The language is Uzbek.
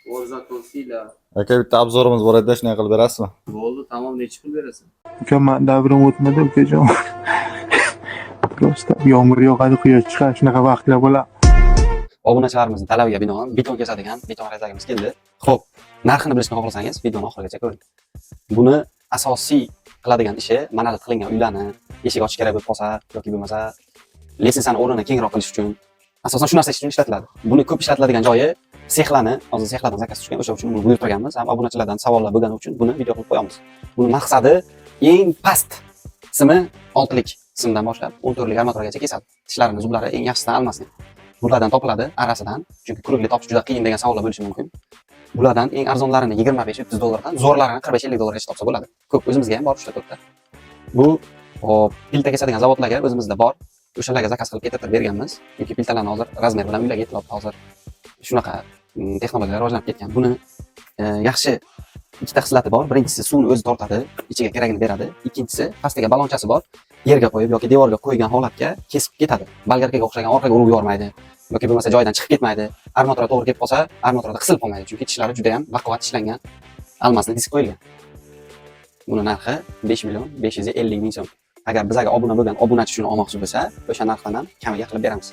O'rzatovsiylar. Aka bitta obzorimiz bor edi, shunday qilib berasizmi? Bo'ldi, tamom, necha pul berasan? Ukam davrim o'tmadi ukajon. Просто yomg'ir yog'adi, quyosh chiqadi, shunaqa vaqtlar bo'ladi. Obunachilarimizning talabiga binoan beton kesadigan beton rezagimiz keldi. Xo'p, narxini bilishni xohlasangiz videoni oxirigacha ko'ring. Buni asosiy qiladigan ishi manalit qilingan uylarni eshik ochish kerak bo'lib qolsa yoki bo'lmasa lestnitsani o'rnini kengroq qilish uchun asosan shu narsa uchun ishlatiladi. Buni ko'p ishlatiladigan joyi sexlarni, hozir sexlardan zakaz tushgan, o'sha uchun buni buyurtirganmiz. Ham obunachilardan savollar bo'lgani uchun buni video qilib qo'yamiz. Buni maqsadi eng past simi 6 lik simdan boshlab 14 lik armaturagacha kesadi. Tishlarini, zublari eng yaxshisidan almasgan. Bulardan topiladi arasidan, chunki kurukli topish juda qiyin degan savollar bo'lishi mumkin. Bulardan eng arzonlarini 25-30 dollardan, zo'rlarini 45-50 dollargacha topsa bo'ladi. Ko'p o'zimizga ham bor juda ko'pda. Bu hop, pilta kesadigan zavodlarga o'zimizda bor. O'shalarga zakaz qilib ketirib berganmiz. Chunki piltalarni hozir razmer bilan uylarga yetiladi hozir. Shunaqa texnologiyalar rivojlanib ketgan. Buni yaxshi ikkita xislati bor. Birinchisi suvni o'zi tortadi, ichiga keragini beradi. Ikkinchisi pastiga balonchasi bor. Yerga qo'yib yoki devorga qo'ygan holatga kesib ketadi. Bolgarkaga o'xshagan orqaga urib yormaydi yoki bo'lmasa joyidan chiqib ketmaydi. Armatura to'g'ri kelib qolsa, armaturada qisilib qolmaydi, chunki tishlari juda ham baquvvat ishlangan. Almasni disk qo'yilgan. Buni narxi 5.550.000 so'm. Agar bizga obuna bo'lgan obunachi shuni olmoqchi bo'lsa, o'sha narxdan ham kamiga qilib beramiz.